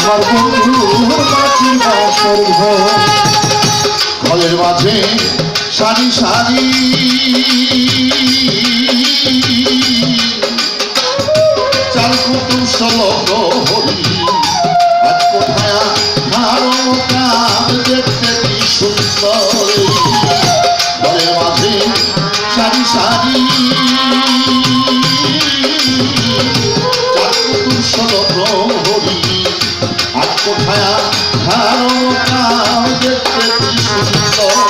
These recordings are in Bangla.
আমার বন্ধুর মাটির বাসর ঘর ঘরের মাঝে সারি সারি চার কুটুম সলগ্ন হরি আজ কোথায় হারমকাম দেখতে কি সুন্দর ঘরের মাঝে সারি সারি চার কুটুম সলগ্ন হরি আজ কোথায় হারমকাম দেখতে কি সুন্দর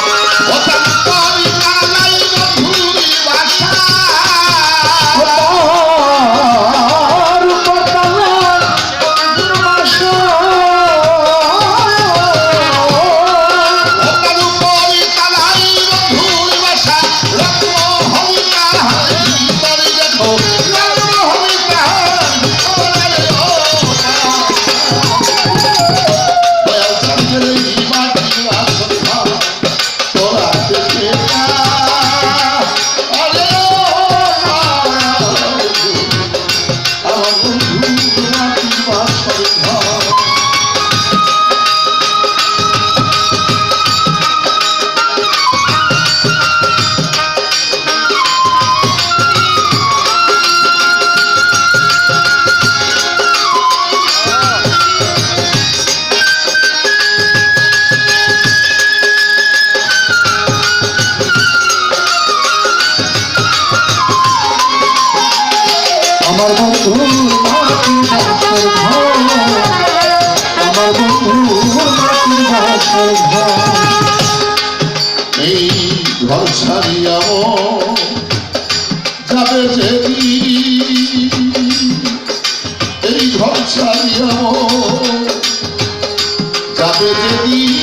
আমার বন্ধুর মাটির বাসর ঘর আমার বন্ধুর মাটির বাসর ঘর এই ঘর ছাড়িয়া যাবে যেদিন এই ঘর ছাড়িয়া যাবে যেদিন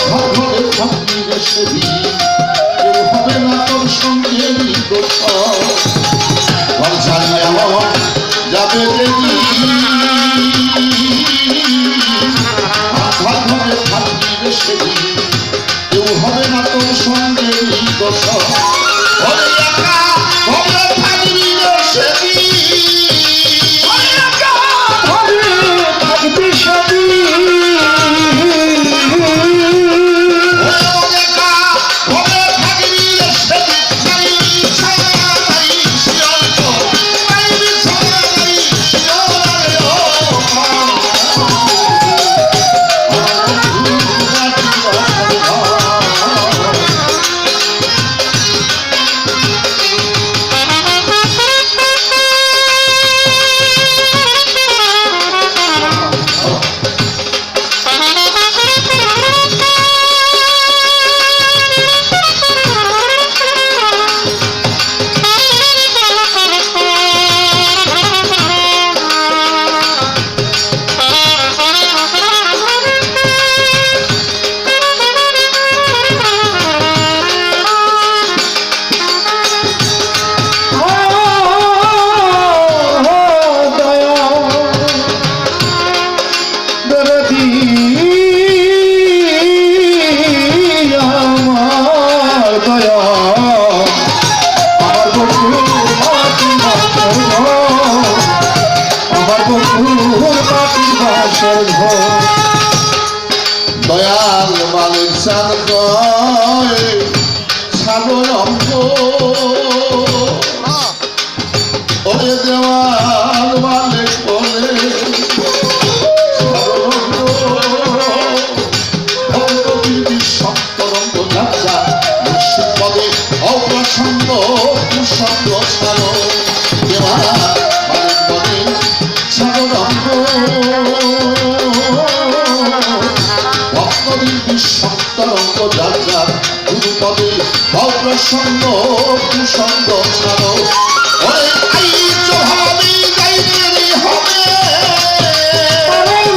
ঘরে থাকবে সেদিন হবে না তোর সঙ্গে ঘর ছাড়িয়া যাবে ঘরে থাকবি সেদিন কেউ হবে না তোর সঙ্গে দয়াল মালিক চাঁদ কয় সাগর অঙ্ক ওরে দেওয়াল মালিক বলে সপ্তরঙ্গ যাত্রা পদে অপ্রসঙ্গ কুসঙ্গ ছাড়ো দেওয়াল মালিক বলে সাগর অঙ্ক সপ্তরঙ্গ যাত্রা গুরুপদে অপ্রসঙ্গ কুসঙ্গ ছাড়ো ওরে ভাবে যাইতে হবে আমার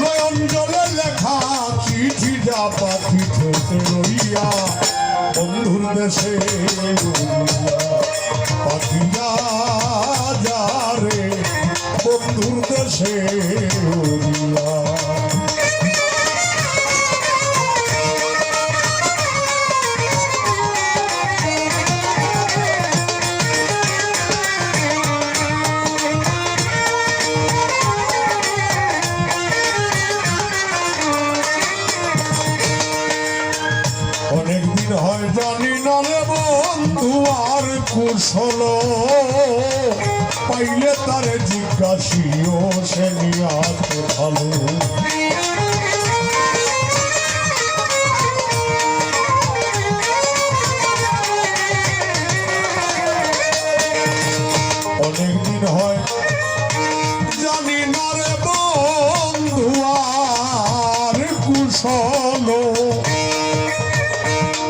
নয়ন জলে লেখা চিঠিটা পাঠিতে রইয়া বন্ধুর দেশে পাঠিয়া যা রে বন্ধুর দেশে রইয়া অনেকদিন হয় জানি না রে বন্ধু আর কুশল পাইলে তারে জিজ্ঞাসিও সে নিয়াতে ভালো অনেকদিন হয় জানি না রে বন্ধু আর কুশল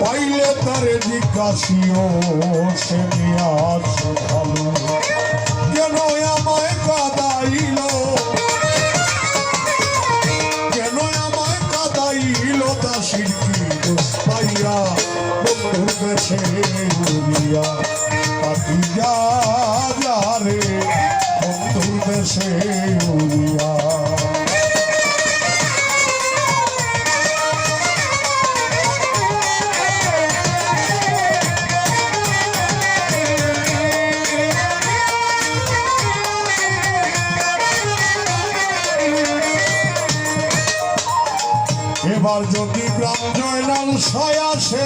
পাইলে তারে জিজ্ঞাসিও সে আছে ভালো কেন আমায় কাদাইল কেন আমায় কাদাইল তা শিল্পী পাইয়া বন্ধুর দেশে উড়িয়া পাখি যা যা রে বন্ধুর দেশে উড়িয়া। এবার যদি গ্রাম জয়নাল সায় আসে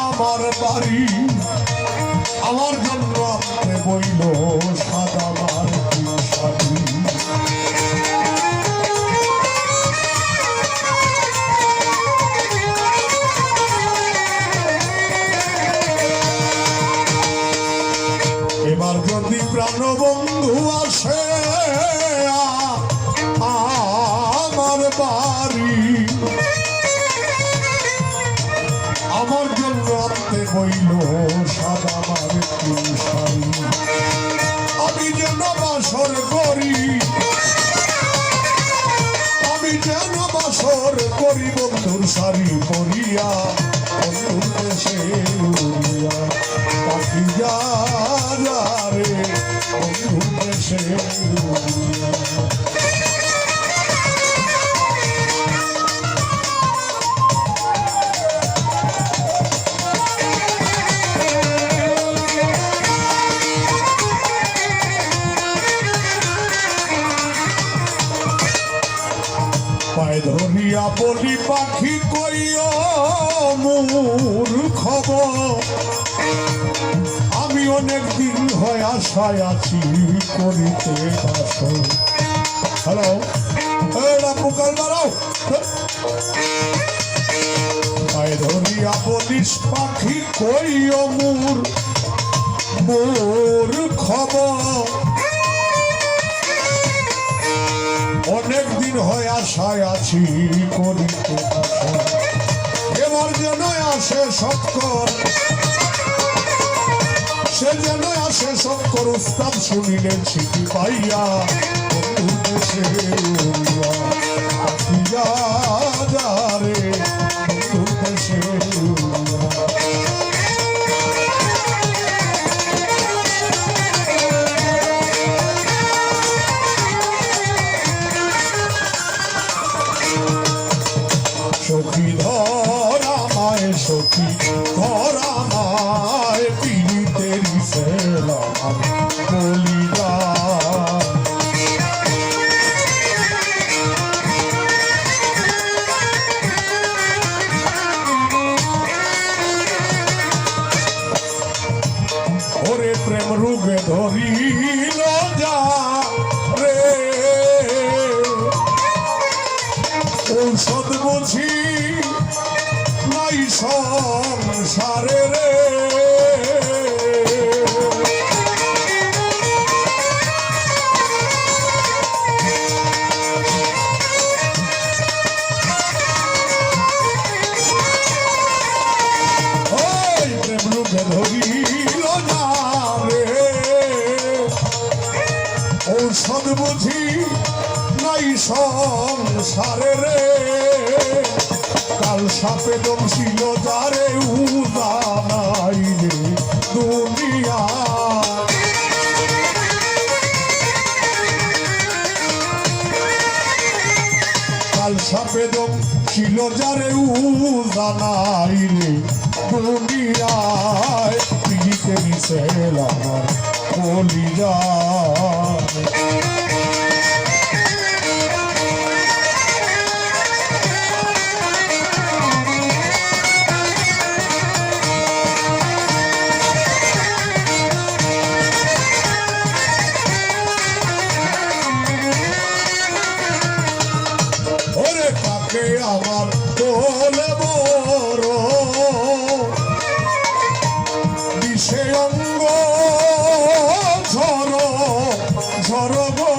আমার বাড়ি, আমার জন্য আপনি বইল সাদা মার্কি শাড়ি। এবার যদি প্রাণবন্ধু আসে আমার বাড়ি, আমার জন্য আপনি বইল সাদা মার্কি শাড়ি। আমি যেন বাসর করি, আমি যেন বাসর করি বন্ধুর শাড়ি পরিয়া, বন্ধুর দেশে উড়িয়া পাখি যা যা রে বন্ধুর দেশে উড়িয়া। পায়ে ধরিয়া বলি পাখি কইও মোর খবর, আমি অনেক দিন হয় আশায় আছি করিতে বাসর। হ্যালো পুকাল দাঁড়াও। পায়ে ধরিয়া বলিস পাখি কইও মোর খবর, অনেক দিন হয় আশায় আছি করিতে বাসর। এবার যেন আসে সৎকর, সে যেন আসে সৎকর উস্তাদ শুনিলেন চিঠি পাইয়া, বন্ধুর দেশে উড়িয়া পাখি যা যা রে বন্ধুর দেশে উড়িয়া। সখী ধরা মায় সখী ধরা মায় পীড়িতেরি সেলাম বলিয়া। ওরে প্রেম রোগে ধরিল যা রে ঔষধ বুঝি নাই সংসারে রে। ওই প্রেম রোগে ধরিল না রে ঔষধ বুঝি নাই সংসারে রে। কাল সাপে দমছিল যারে উদানাই রে দুনিয়া। কাল সাপে দমছিল যারে উদানাই রে দুনিয়ায়, পিড়িতে মিশেল আমার কলিজা। আমার তোলে বড় বিষে অঙ্গ ঝর ঝর গো।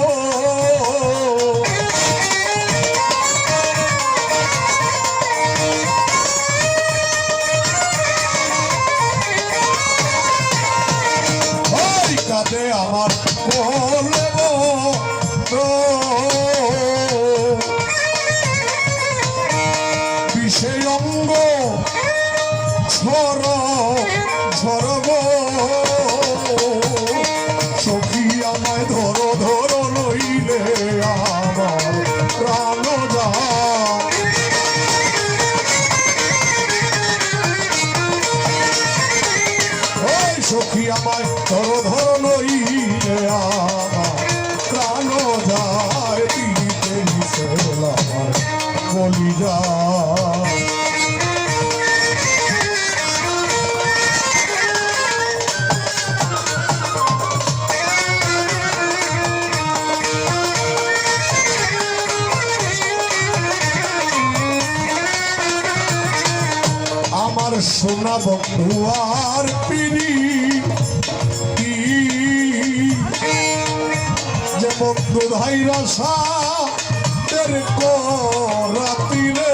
ওই কাঁদে আমার তোলে বড় সেই অঙ্গ ছড় করব সখী আমায় ধরো ধরো নইলে আমার প্রাণ যায় ওই সখী আমায় ধরো ধরো নইলে আমার প্রাণ যায় পিড়িতে মিশেল আমার বলি যায় আমার সোনা বন্ধু আর পিড়ি যে বন্ধু ধাইরা সাদের রাতিরে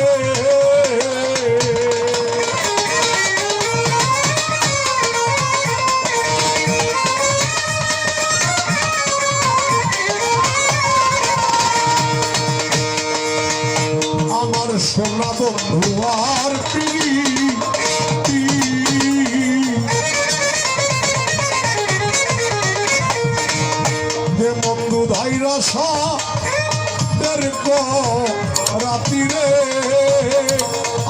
আমার সোনা বন্ধু আর পিড়ি যে বন্ধু ধাইরা সাদের রাতিরে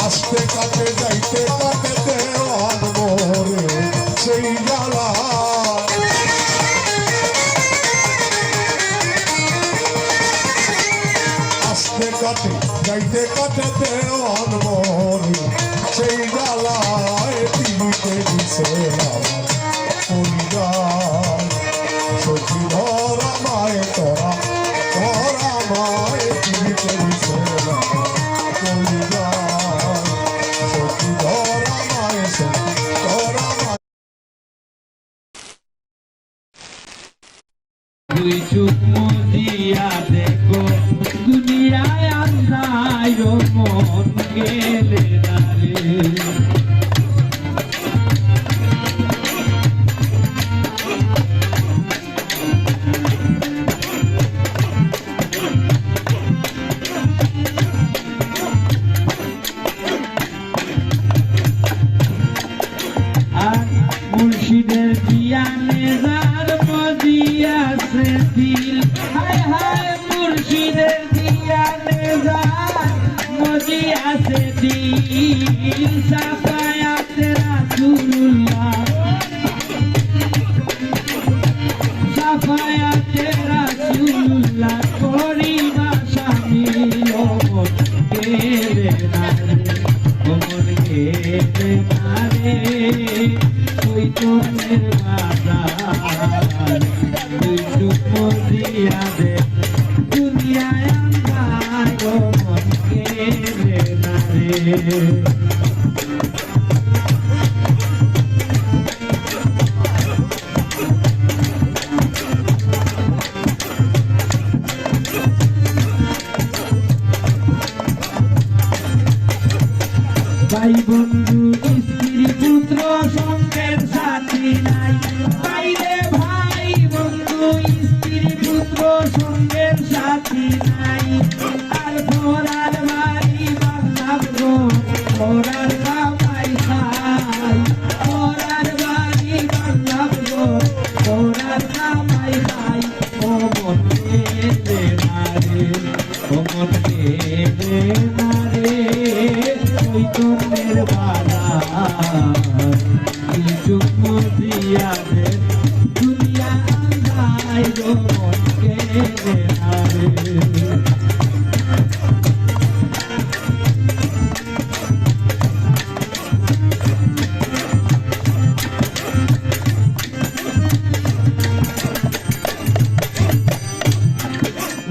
আসতে কাটে যাইতে কাটে দেওয়ান মোরে সেই জ্বালা আসতে কাটে যাইতে কাটে দেওয়ান মোরে সেই জ্বালায় পিড়িতে দিছিলাম পরিবার সখী ধরা মায় তোরা ধরা মায় পিড়িতে দিছিলাম পরিবার সখী ধরা মায় সখী ধরা মায় দুই চোখ মজিয়া দেখো দুনিয়ায় আন্ধায় মন গেলে দারে মুর্শিদের পিয়ানে যার মজিয়াছে দিল হায় হায় মুর্শিদের পিয়ানে যার মজিয়াছে দিল সাফায়াতে রাসূলুল্লাহ সাফায়াতে রাসূলুল্লাহ করিবা শামিল মন কেড়ে নারে মন কেড়ে নারে তুই তোর বাজার তুই চুপ দিয়া দে দুনিয়ায় আন্ধার মন কেড়ে নারে ভাই বন্ধু স্ত্রী পুত্র সঙ্গের সাথী নাই ভাইরে ভাই বন্ধু স্ত্রী পুত্র সঙ্গের সাথী নাই আর ঘোড়ার বাড়ি বাংলার ঘোড়ার কামাই খাই ঘোড়ার বাড়ি বাংলার ঘোড়ার কামাই খাই ও মন কেঁদে নারে ও মন কেঁদে নারে ওই তোর বাজার চুপ দিয়া দে দুনিয়া আন্ধায় মন কেড়ে নারে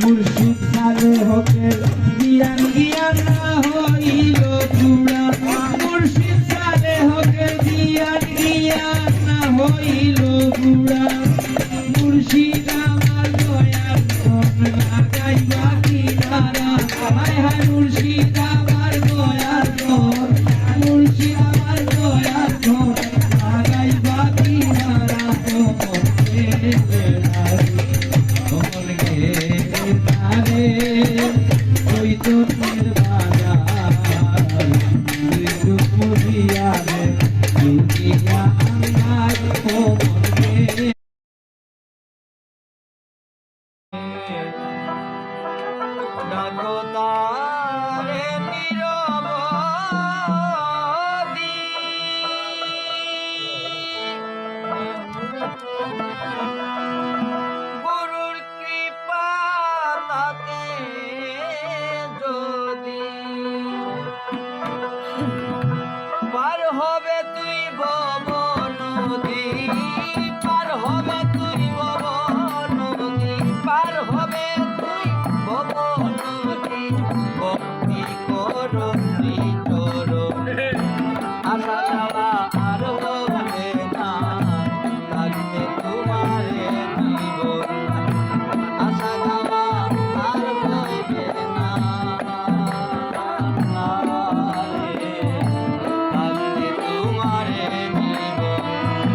মুর্শিদ সালে হোকে জ্ঞান জ্ঞান না হইল চূড়া মুর্শিদ সালে হোকে জ্ঞান জ্ঞান না হইল চূড়া মুর্শিদ আমার দয়ার মন লাগাইবা কিনারা হায় হায় মুর্শিদ আমার দয়ার মন মুর্শিদ আমার দয়ার মন লাগাইবা কিনারা মন কেড়ে নারে মন কেড়ে নারে তুই তোর বাজার তুই চুপ দিয়া দে দুনিয়া পার হবে তুই ভব নদী, পার হবে তুই ভব নদী, ভক্তি কর শ্রী চরণ, আসা যাওয়া আর হবে না, থাকবে তোমারে জীবন, আসা যাওয়া আর হবে না, থাকবে তোমারে জীবন।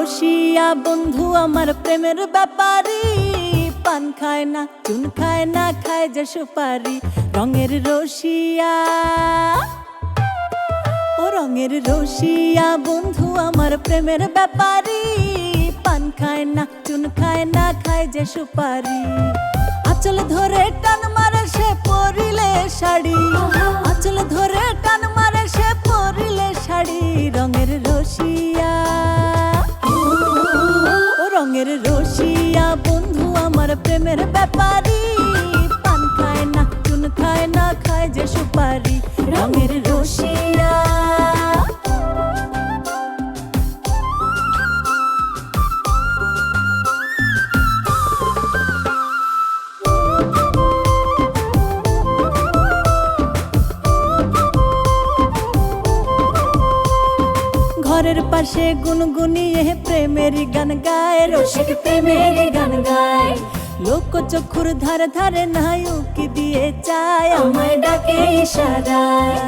রসিয়া বন্ধু আমার প্রেমের ব্যাপারী, পান খায় না চুন খায় না খায় যে সুপারি। রঙের রসিয়া ও রঙের রসিয়া বন্ধু আমার প্রেমের ব্যাপারী, পান খায় না চুন খায় না খায় যে সুপারি। আঁচল ধরে টান মারে সে পরিলে শাড়ি, আঁচল ধরে টান মারে সে পরিলে শাড়ি। রঙের রসিয়া ও রঙের রসিয়া বন্ধু আমার প্রেমের ব্যাপারী, পান খায় না চুন খায় না খায় যে সুপারি। রঙের রসিয়া ঘরের পাশে গুনগুনিয়ে প্রেমের গান গায়, রসিক প্রেমের গান গায়। লোক চক্ষুর ধারে ধারে নায়ুকি দিয়ে চায়, আমায় ডাকে ইশারায়।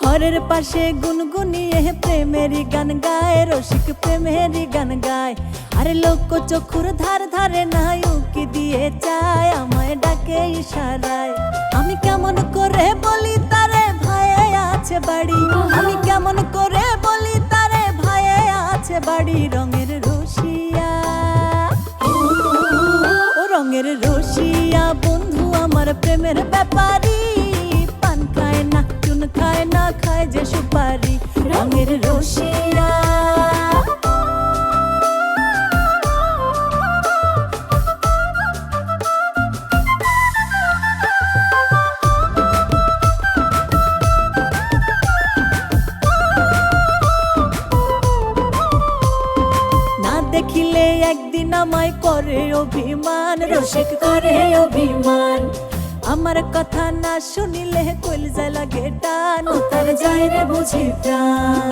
ঘরের পাশে গুনগুনিয়ে প্রেমের গান গায়, রসিক প্রেমের গান গায়। আরে লোক চক্ষুর ধারে ধারে নায়ুকি দিয়ে চায়, আমায় ডাকে ইশারায়। আমি কেমন করে বলি তারে ভাইয়ে আছে বাড়ি, আমি কেমন করে বলি তারে ভাইয়ে আছে বাড়ি। রঙের রসিয়া ও রঙের রসিয়া বন্ধু আমার প্রেমের ব্যাপারী, পান খায় না চুন খায় না খায় যে সুপারি। রঙের রসিয়া দেখিলে একদিন আমায় করে অভিমান, রসিক করে অভিমান। আমার কথা না শুনিলে কলিজা লাগে টান, তার যায় রে বুঝি প্রাণ।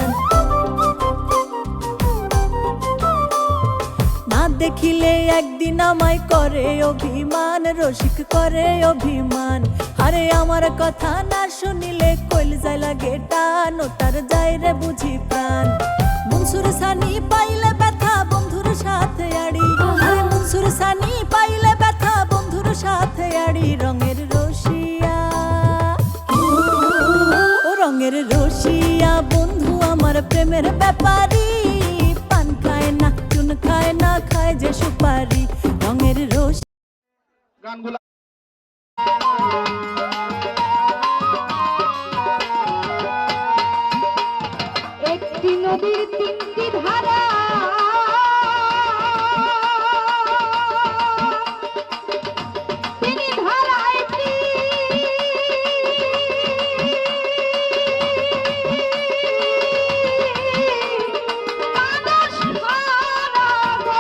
না দেখিলে একদিন আমায় করে অভিমান, রসিক করে অভিমান। আরে আমার কথা না শুনিলে কলিজা লাগে টান, তার যায় রে বুঝি প্রাণ। মনসুর সানি পাইলে ব্যথা বন্ধুর সাথে আড়ি, আরে মনসুর সানি পাইলে ব্যথা বন্ধুর সাথে আড়ি। রঙের রসিয়া ও রঙের রসিয়া বন্ধু আমার প্রেমের ব্যাপারী, পান খায় না চুন খায় না খায় যে সুপারি। রঙের রসিয়া গানগুলো একটি নদীর তিনটি ধারা, তিনি ধারায় মানুষ হারাবো।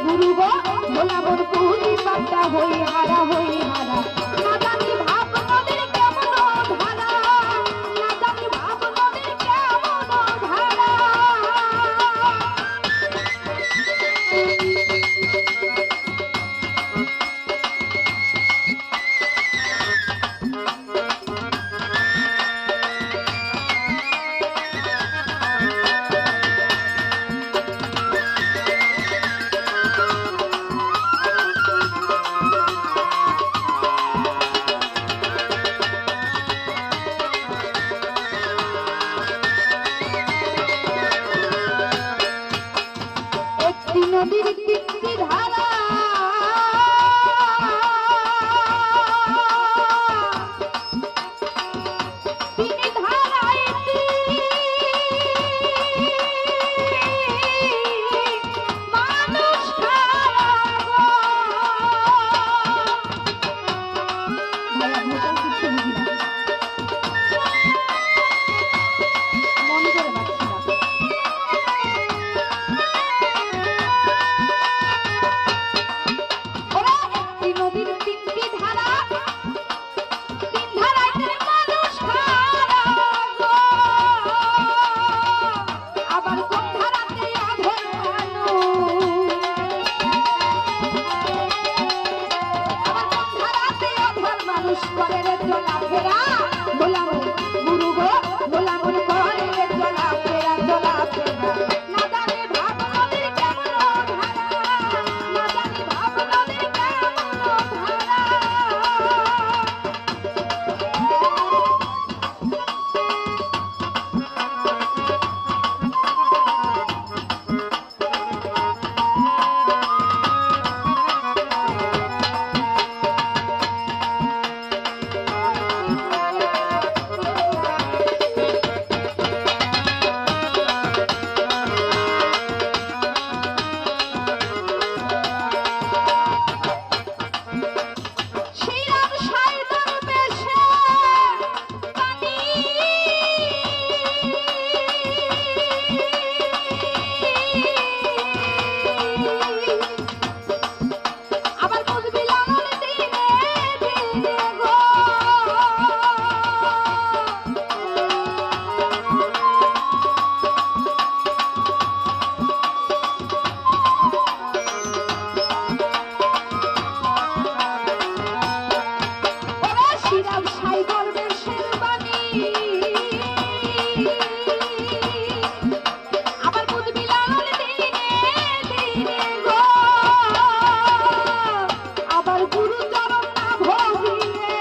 গুরু গো ভোলা মোর পুরি পাতা হই হারা না জানি ভাব নদীর কেমন ধারা না জানি ভাব নদীর কেমন ধারা একটি নদীর তিনটি ধারা তিনটি ধারায় মানুষ খারা গো। ভাইয়া, ভোটার কিছু বুঝি না। মন করে বাঁচছি না। ওরা একটি নদীর তিনটি ধারা তিন ধারাতে মানুষ খারা গো। আবার কোন ধারাতে অধর মানুষ আবার কোন ধারাতে অধর মানুষ করে রে চলাফেরা বলাম গুরু গো বলাম করে রে চলাফেরা না জানি ভাব নদীর কেমন ধারা না জানি ভাব নদীর কেমন ধারা শ্রীরাম সাইদর বেশে পানি আবার বুঝবি লালন দিনে দিনে গো ওরা শ্রীরাম সাইদর বেশের বাণী আবার বুঝবি লালন দিনে দিনে গো আবার গুরু চরণ না ভজিলে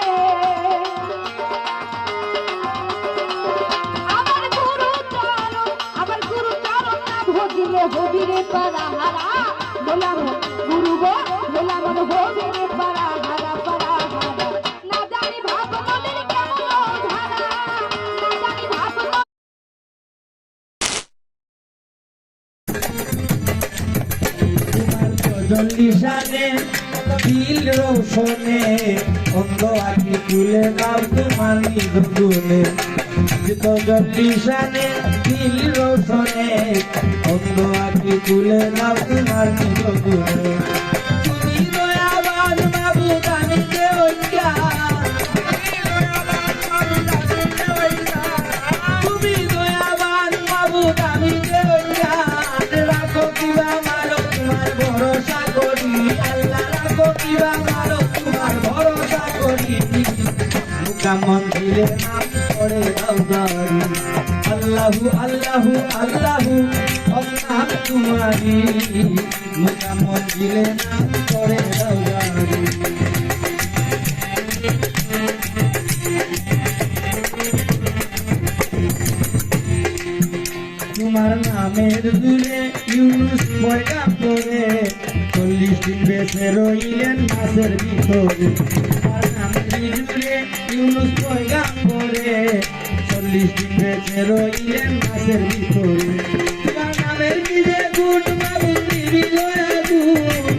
আবার গুরু চরণ না ভজিলে হবিরে পারাহারা বলাম গুরু গো বলাম হবিরে পারাহারা না জানি ভাব নদীর কেমন ধারা না জানি ভাব জল্লিশানে দিল রোশনে অন্ধ আখি তুলে নাও তোমার নিধুনে জল্লিশানে দিল রোশনে অন্ধ আখি তুলে নাও তোমার নিধুনে তুমি দয়াবান বাবু জানিতে হইয়া তুমি দয়াবান বাবু জানিতে হইয়া রাখো কিবা মারো তোমার ভরসা করি আল্লাহ রাখো কিবা মারো তোমার ভরসা করি মুকা মন্দিরে নাম করে দাও গারি আল্লাহু আল্লাহু আল্লাহু নাম তোমারি মুকা মন্দিরে নাম করে দাও গারি তোমার নামের দূরে ইউনুস পয়গা পরে 40 দিন বেঁচে রইলেন মাছের ভিতরে তোমার নামের দূরে ইউনুস পয়গা পরে 40 দিন বেঁচে রইলেন মাছের ভিতরে তোমার নামের নিজে গুণ বাবু নিবিল আগুন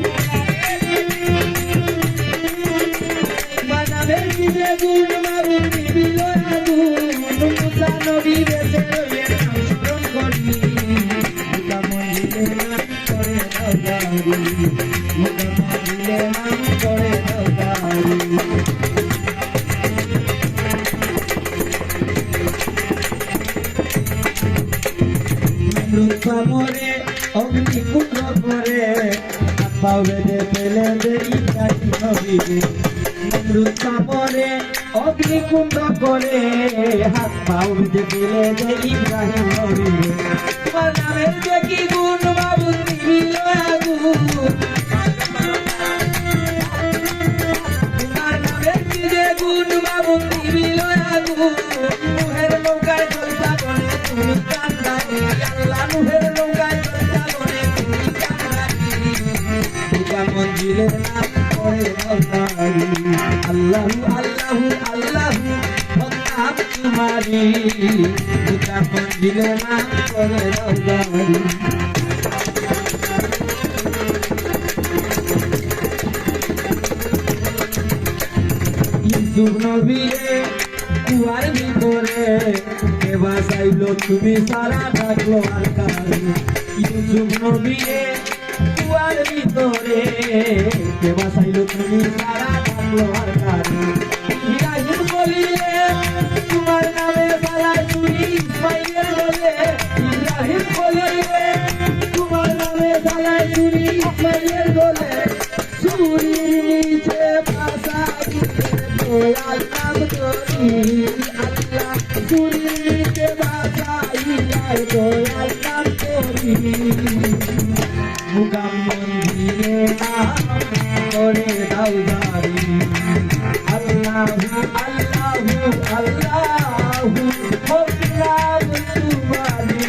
তোমার নামের নিজে গুণ বাবু নিবিল আগুন মুসা নবী বেঁচে রইলেন স্মরণ করি মুকা মন্দিরে নাম করে দাও মুখা মঞ্জিলে নাম করে দাউদারি মরে অগ্নিকুণ্ড করে পাও বেঁধে ফেলে দেই কাটি নবীরে মৃত্যা মরে অগ্নিকুণ্ড করে হাত পাও বেঁধে ফেলে দেই ইব্রাহিম নবীরে তোমার নামের যে কি গুণ বাবু নিবিল আগুন তোমার নামের কি যে গুণ বাবু নিবিল আগুন মুহের নৌকায় চলতা বলে তুমি কান্দানি আল্লাহ মুহের নৌকায় চলতা বলে তুমি কান্দানি মুখা মঞ্জিলের নাম করে দাউদারি আল্লাহু আল্লাহু আল্লাহু নাম তোমারি মুখা মঞ্জিলের নাম করে দাউদারি ইউসুফ নবীরে কুয়ার ভিতরে কে বাঁচাইলো তুমি সারা থাকলো আর কারে ইউসুফ নবীরে কুয়ার ভিতরে কে বাঁচাইলো তুমি সারা থাকলো আর কারে ইব্রাহিম বলিলে তোমার নামে সারা চুরি ইসমাইলের বলে ইব্রাহিম বলিলে তোমার নামে সারা চুরি ইসমাইলের বলে চুরির নিচে ভাষা দয়াল নাম করি আল্লাহ চুরিতে বাঁচাইলাই দয়াল নাম করি মুখা মন্দিরে নাম করে দাউদারি আল্লাহু আল্লাহু আল্লাহু নাম তোমারি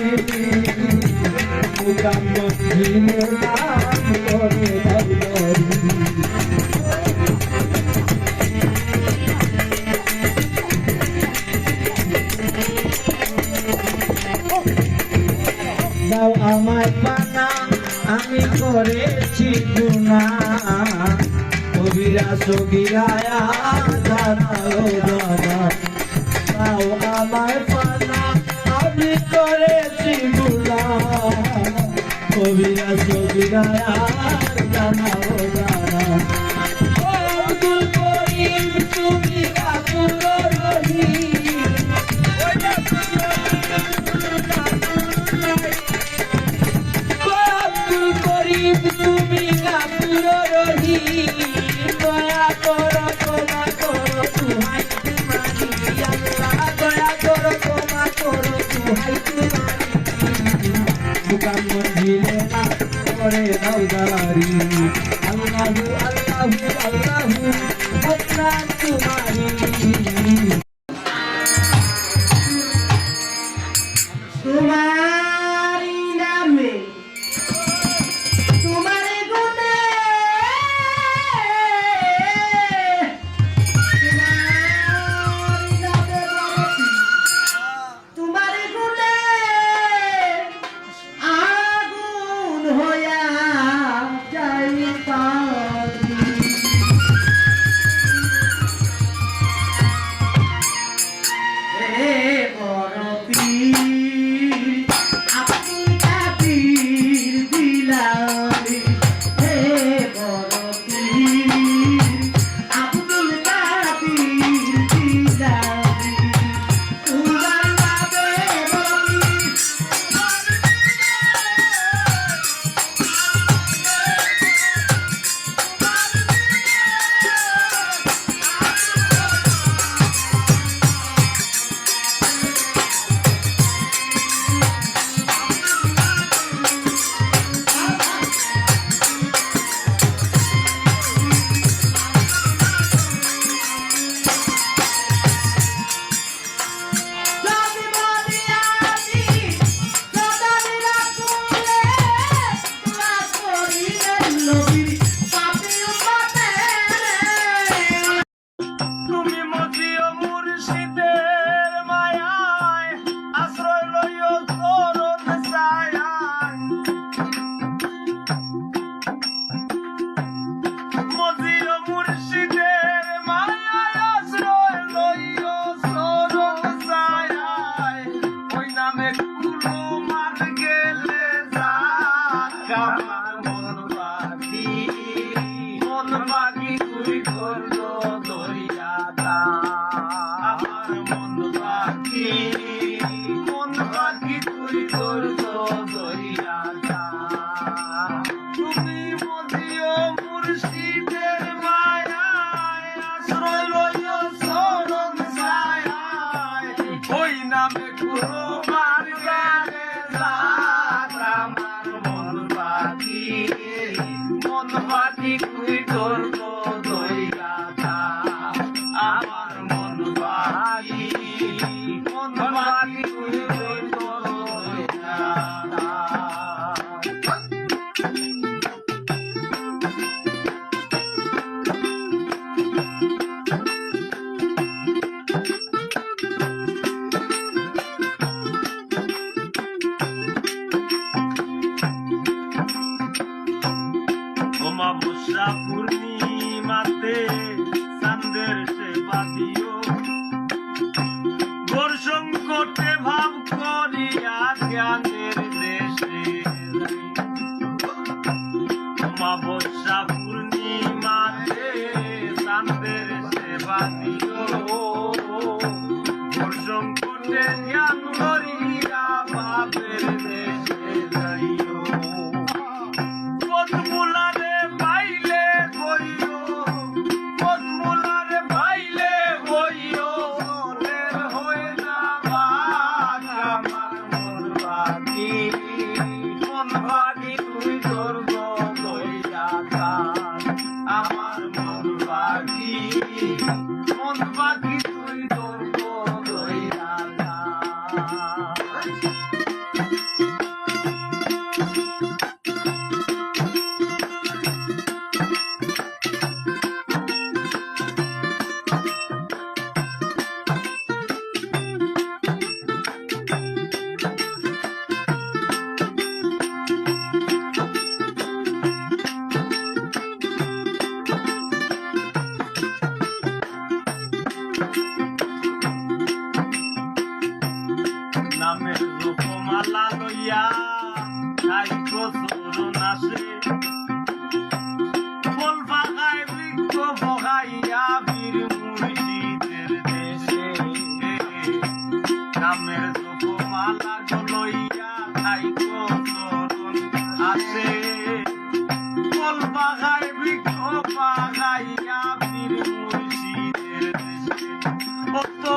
মুখা মন্দিরে নাম করে দাউদারি দাও আমায় পানা আমি করেছি গুনাহ কবিরা সগীরায়া জানালো দাদা দাও আমায় পানা আমি করেছি গুনাহ কবিরা সগীরায়া জানালো দাদা ও আব্দুল করিম তুমি আব্দুল রহিম আব্দুল করিম তুমি আব্দুল রহিম দয়া করো ক্ষমা করো তুহাই তোমারি আল্লাহ দয়া করো ক্ষমা করো তুহাই তোমারি মুখা মঞ্জিলে নাম করে দাউদারি আল্লাহু আল্লাহু আল্লাহু নাম তোমারি তোমারি নামে তোমারি গুণে তোমারি নামে বরতি তোমারি গুণে আগুন হইয়া যাই পারি মন পাখি তুই করলো দরিয়াটা আমার মন পাখি তুই করলো দরিয়াটা তুমি মদিও মুর্শিদের মায়ায় আশ্রয় লইও শরণ ছায়ায় ওই নামে কুরবান গানে সাত আমার মন পাখি তুই করলো দরিয়াটা আমার মন পাখি তুই করলো দরিয়াটা অমাবস্যা পূর্ণিমাতে চাঁদের সেবা দিও ঘোর সংকটে ভাব করিয়া জ্ঞানের দেশে অমাবস্যা পূর্ণিমাতে চাঁদের সেবা দিও ঘোর সংকটে জ্ঞান করিয়া ভাবের দেশে যাইও পদ্মুলারে পাইলে কইও নের হয়ে যাবা আমার মন পাখি তুই করবো দরিয়াটা আমার মন পাখি তুই করবো দরিয়াটা নামের রূপমালা লইয়া আইকো তরুণ আসে বল বাগায় বৃক্ষ বগাইয়া বীর মুর্শিদের দেশে নামের রূপমালা লইয়া আইকো তরুণ আসে বল বাগায় বৃক্ষ বগাইয়া বীর মুর্শিদের দেশে তো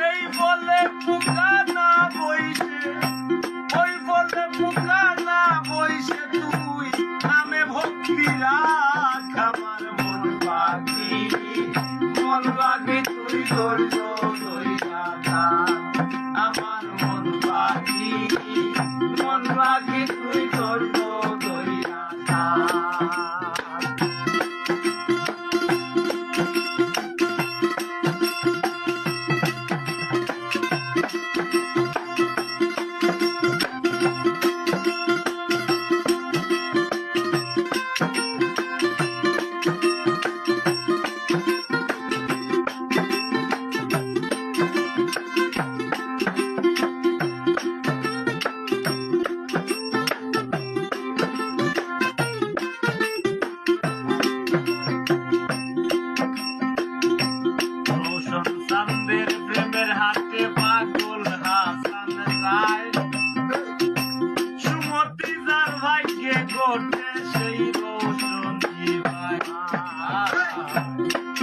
এই বলে পোকা না বইছে ওই বলে পোকা না বইছে তুই নামে ভক্তি রাখ আমার মন পাখি তুই ধরছো দরিয়াটা আমার মন পাখি তুই ধরছো দরিয়াটা চাঁদের প্রেমের হাতে পাগল হাসান রায় সুমতি যার ভাইকে ঘটে সেই রোশন ভাই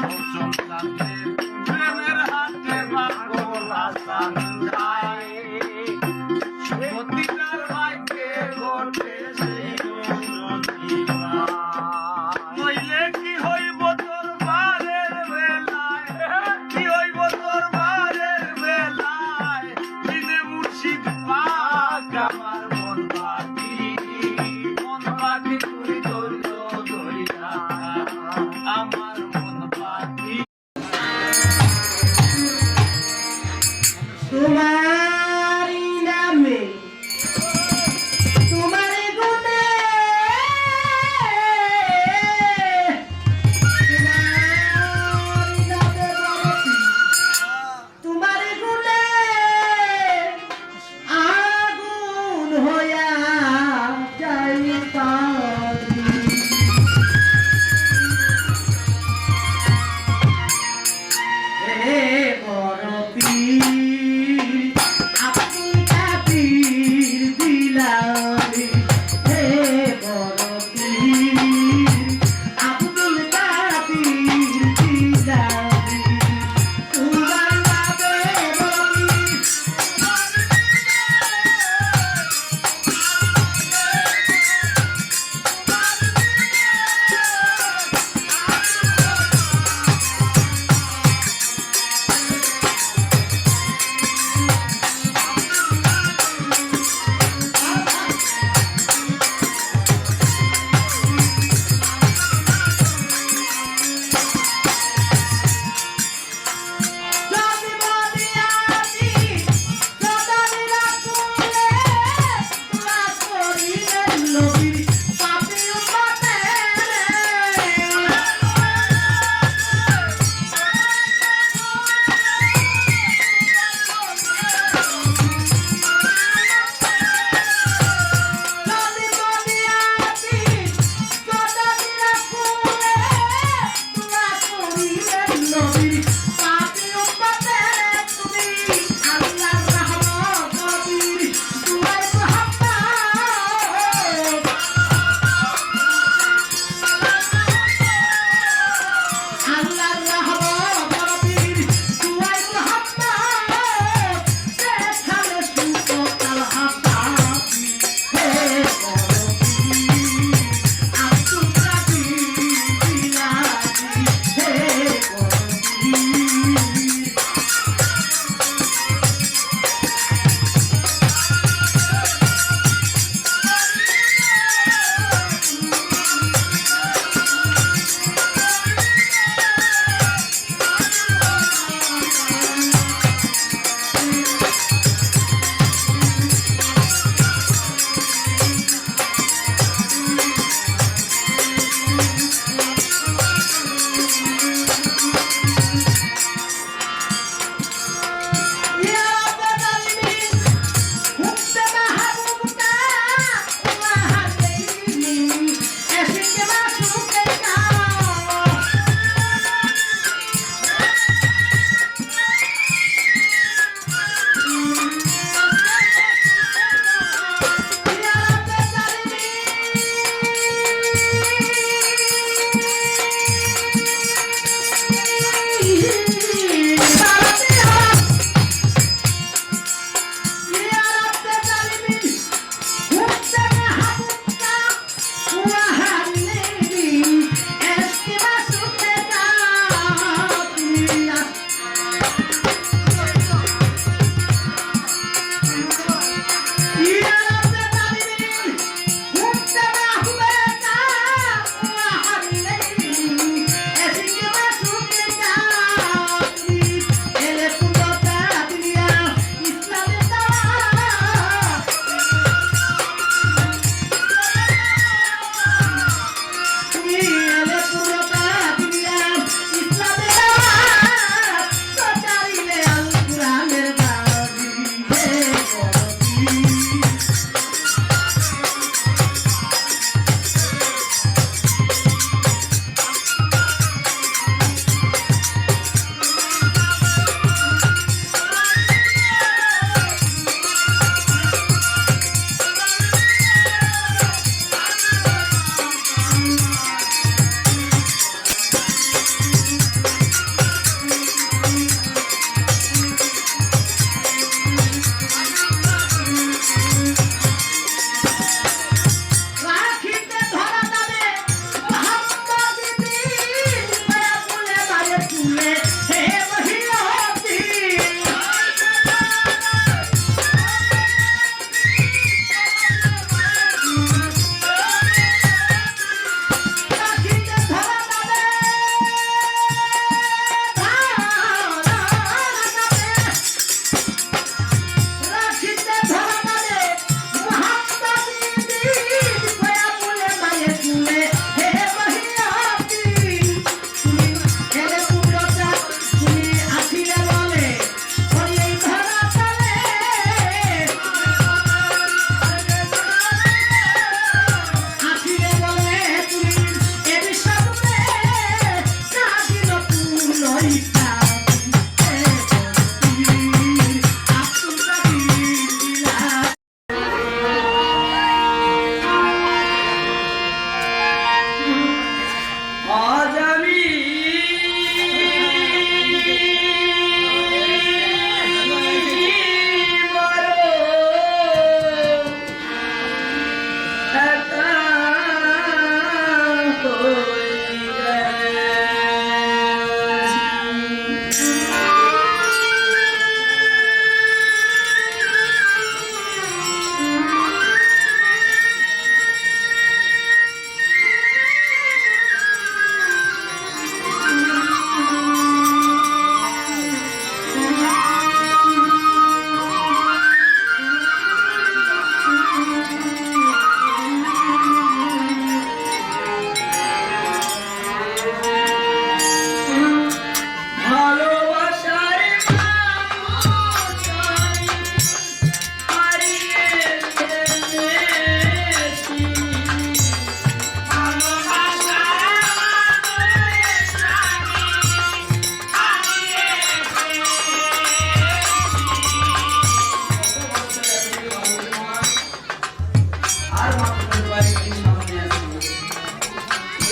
রোশন চাঁদের প্রেমের হাতে পাগল হাসান রায় সুমতি যার ভাইকে ঘটে সেই রোশন নইলে কি হইব তোর বারের বেলায় কি হইব তোর বারের বেলায় দিনে মুর্শিদ পাক আমার মন পাখি তুই তোর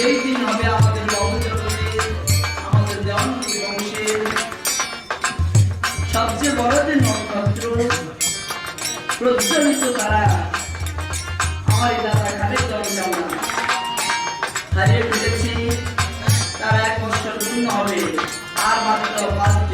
সেই দিন হবে আমাদের নবজগতে, আমাদের দেওয়ানপুর বংশের সবচেয়ে বড় যে নক্ষত্র প্রজ্বলিত তারা আমার এলাকা খালের জলজামা হারিয়ে ফেলেছি। তারা 1 বছর পূর্ণ হবে আর মাত্র 5